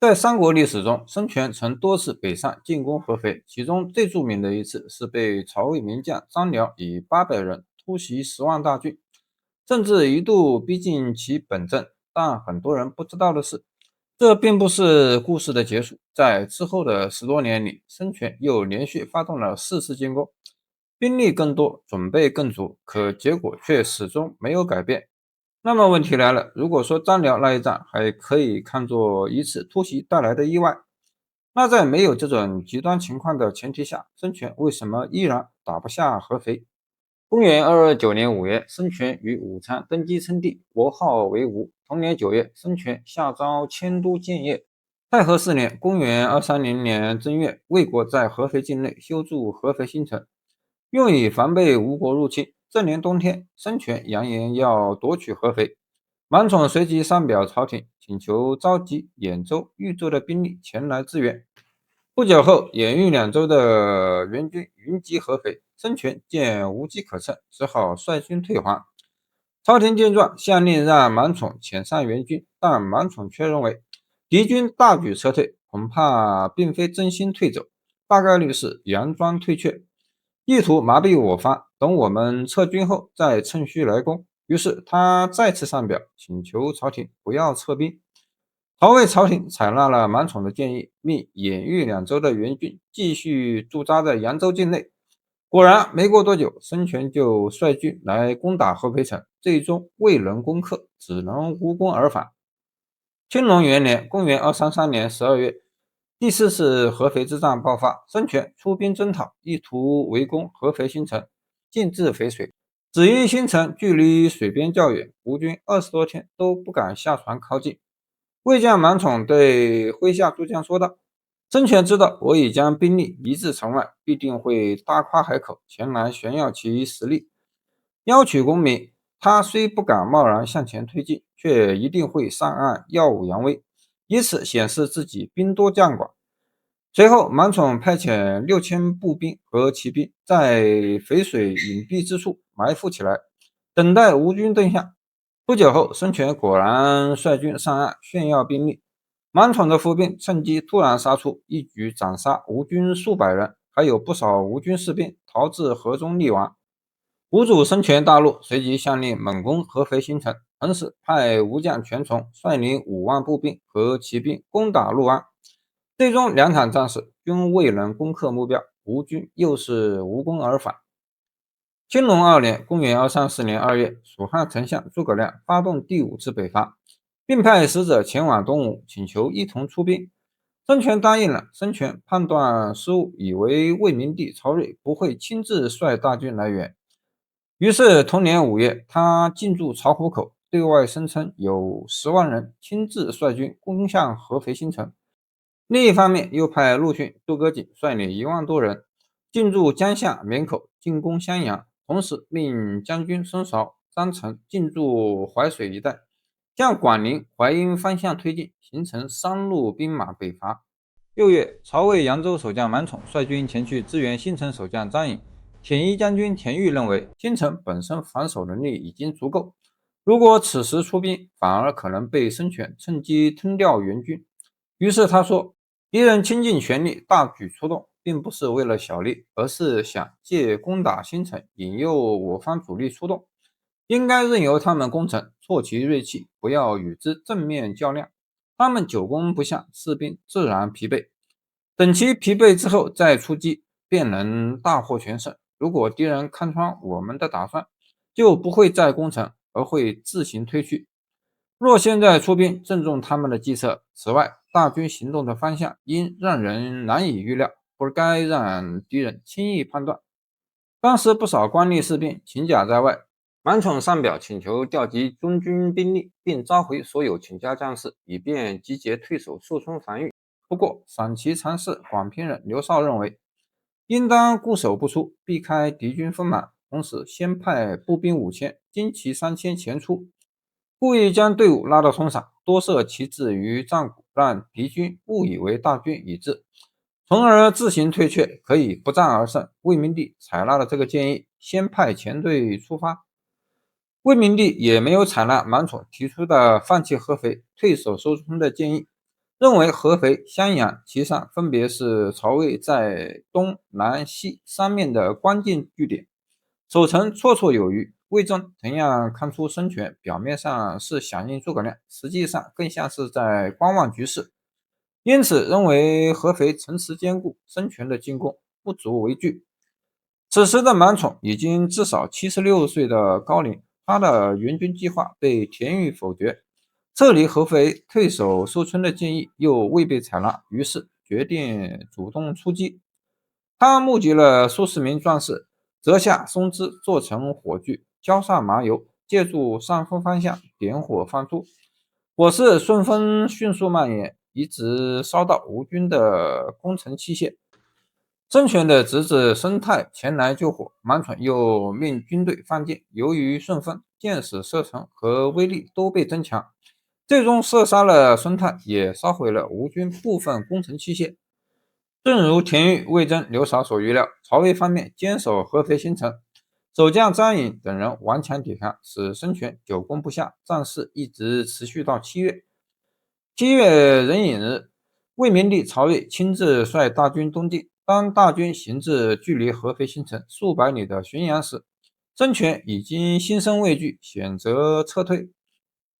在三国历史中，孙权曾多次北上进攻合肥，其中最著名的一次是被曹魏名将张辽以800人突袭10万大军，甚至一度逼近其本阵。但很多人不知道的是，这并不是故事的结束。在之后的10多年里，孙权又连续发动了4次进攻，兵力更多，准备更足，可结果却始终没有改变。那么问题来了，如果说张辽那一战还可以看作一次突袭带来的意外，那在没有这种极端情况的前提下，孙权为什么依然打不下合肥？公元229年5月，孙权于武昌登基称帝，国号为吴。同年9月，孙权下诏迁都建业。太和4年，公元230年正月，魏国在合肥境内修筑合肥新城，用以防备吴国入侵。这年冬天，孙权扬言要夺取合肥，满宠随即上表朝廷，请求召集兖州、豫州的兵力前来支援。不久后，兖豫两州的援军云集合肥，孙权见无机可乘，只好率军退还。朝廷见状，下令让满宠遣散援军，但满宠却认为敌军大举撤退，恐怕并非真心退走，大概率是佯装退却，意图麻痹我方，等我们撤军后再趁虚来攻。于是他再次上表请求朝廷不要撤兵。曹魏朝廷采纳了满宠的建议，命兖豫两州的援军继续驻扎在扬州境内。果然，没过多久，孙权就率军来攻打合肥城，最终未能攻克，只能无功而返。青龙元年，公元233年12月，第4次合肥之战爆发，孙权出兵征讨，意图围攻合肥新城，进至淝水。只因新城距离水边较远，吴军20多天都不敢下船靠近。魏将满宠对麾下诸将说道：孙权知道我已将兵力移至城外，必定会大夸海口，前来炫耀其实力，邀取功名。他虽不敢贸然向前推进，却一定会上岸耀武扬威，以此显示自己兵多将广。随后，满宠派遣6000步兵和骑兵在淝水隐蔽之处埋伏起来，等待吴军登下。不久后，孙权果然率军上岸炫耀兵力，满宠的伏兵趁机突然杀出，一举斩杀吴军数百人，还有不少吴军士兵逃至河中溺亡。吴主孙权大怒，随即下令猛攻合肥新城，同时派吴将权崇率领5万步兵和骑兵攻打六安。最终2场战事均未能攻克目标，吴军又是无功而返。青龙2年，公元234年2月，蜀汉丞相诸葛亮发动第5次北伐，并派使者前往东吴，请求一同出兵。孙权答应了。孙权判断失误，以为魏明帝曹睿不会亲自率大军来援，于是同年5月，他进驻巢湖口，对外声称有10万人，亲自率军攻向合肥新城。另一方面，又派陆逊、杜哥景率领1万多人进驻江夏绵口，进攻襄阳，同时命将军孙韶、张成进驻淮水一带，向广陵、淮阴方向推进，形成3路兵马北伐。6月，曹魏扬州守将满宠率军前去支援新城守将张颖。铁衣将军田豫认为，新城本身防守能力已经足够，如果此时出兵，反而可能被孙权趁机吞掉援军。于是他说，敌人倾尽全力大举出动，并不是为了小利，而是想借攻打新城引诱我方主力出动，应该任由他们攻城，挫其锐气，不要与之正面较量。他们久攻不下，士兵自然疲惫，等其疲惫之后再出击，便能大获全胜。如果敌人看穿我们的打算，就不会再攻城，而会自行退去。若现在出兵，正中他们的计策。此外，大军行动的方向应让人难以预料，不该让敌人轻易判断。当时不少官吏士兵请假在外，满宠上表请求调集中军兵力，并召回所有请假将士，以便集结退守树村防御。不过，陕骑常侍广平人刘绍认为，应当固守不出，避开敌军锋芒，同时先派步兵5000、精骑3000前出，故意将队伍拉到冲上，多设旗帜于战鼓，让敌军误以为大军已至，从而自行退却，可以不战而胜。魏明帝采纳了这个建议，先派前队出发。魏明帝也没有采纳满宠提出的放弃合肥、退守收村的建议，认为合肥、襄阳、岐山分别是曹魏在东南西三面的关键据点，守城绰绰有余。魏征同样看出孙权表面上是响应诸葛亮，实际上更像是在观望局势，因此认为合肥城池坚固，孙权的进攻不足为惧。此时的满宠已经至少76岁的高龄，他的援军计划被田豫否决，撤离合肥、退守寿春的建议又未被采纳，于是决定主动出击。他募集了数十名壮士，折下松枝做成火炬，浇上麻油，借助上风方向点火放出，火势顺风迅速蔓延，一直烧到吴军的攻城器械。孙权的侄子孙泰前来救火，满宠又命军队放箭。由于顺风，箭矢射程和威力都被增强，最终射杀了孙泰，也烧毁了吴军部分攻城器械。正如田豫、魏征、刘绍所预料，曹魏方面坚守合肥新城，守将张颖等人顽强抵抗，使孙权久攻不下，战事一直持续到7月。7月壬寅日，魏明帝曹睿亲自率大军东进。当大军行至距离合肥新城数百里的浔阳时，孙权已经心生畏惧，选择撤退。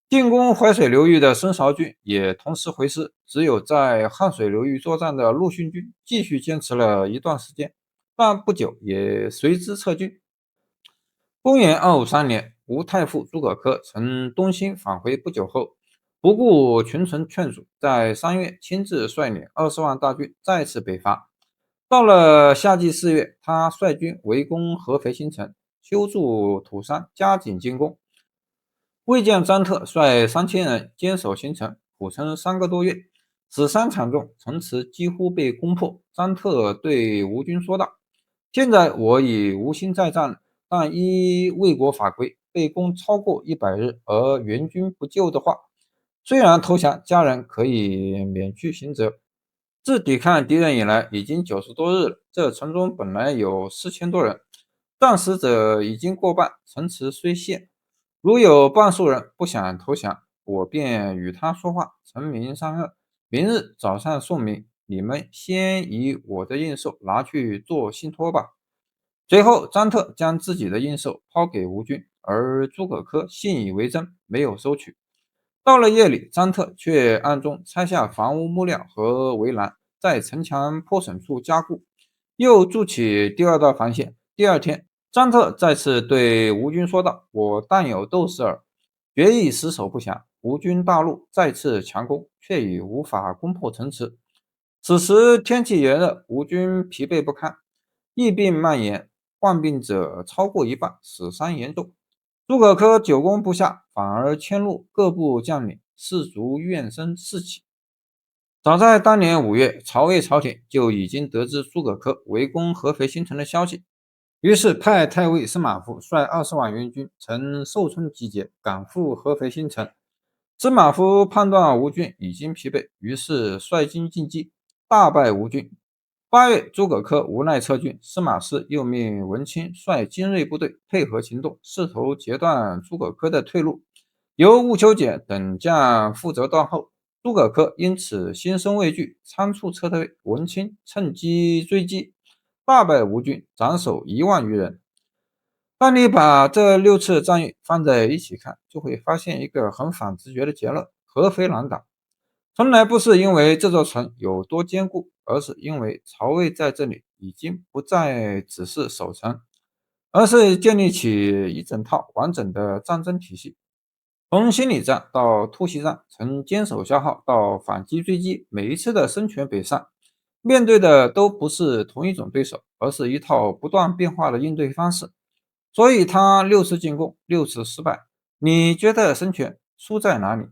进攻淮水流域的孙韶军也同时回师，只有在汉水流域作战的陆逊军继续坚持了一段时间，但不久也随之撤军。公元253年，吴太傅诸葛恪从东兴返回不久后，不顾群臣劝阻，在3月亲自率领20万大军再次北伐。到了夏季4月，他率军围攻合肥新城，修筑土山，加紧进攻。魏将张特率3000人坚守新城，苦撑3个多月，死伤惨重，城池几乎被攻破。张特对吴军说道：“现在我已无心再战了，但依魏国法规，被攻超过100日而援军不救的话，虽然投降，家人可以免去刑责。自抵抗敌人以来，已经90多日了。这城中本来有4000多人，战死者已经过半，城池虽陷，如有半数人不想投降，我便与他说话，陈明善恶。明日早上送明，你们先以我的印绶拿去做信托吧。”随后，张特将自己的印绶抛给吴军，而诸葛恪信以为真，没有收取。到了夜里，张特却暗中拆下房屋木料和围栏，在城墙破损处加固，又筑起第二道防线。第二天，张特再次对吴军说道：“我但有斗士耳，决意死守不降。”吴军大怒，再次强攻，却已无法攻破城池。此时天气炎热，吴军疲惫不堪，疫病蔓延，患病者超过一半，死伤严重。诸葛恪久攻不下，反而迁怒各部将领，士卒怨声四起。早在当年5月，曹魏朝廷就已经得知诸葛恪围攻合肥新城的消息，于是派太尉司马孚率20万援军从寿春集结，赶赴合肥新城。司马孚判断吴军已经疲惫，于是率军进击，大败吴军。8月，诸葛恪无奈撤军，司马师又命文钦率精锐部队配合行动，试图截断诸葛恪的退路，由兀丘俭等将负责断后。诸葛恪因此心生畏惧，仓促撤退。文钦趁机追击，大败吴军，斩首1万余人。当你把这6次战役放在一起看，就会发现一个很反直觉的结论：合肥难打。从来不是因为这座城有多坚固，而是因为曹魏在这里已经不再只是守城，而是建立起一整套完整的战争体系。从心理战到突袭战，从坚守消耗到反击追击，每一次的孙权北上，面对的都不是同一种对手，而是一套不断变化的应对方式。所以他6次进攻，6次失败。你觉得孙权输在哪里？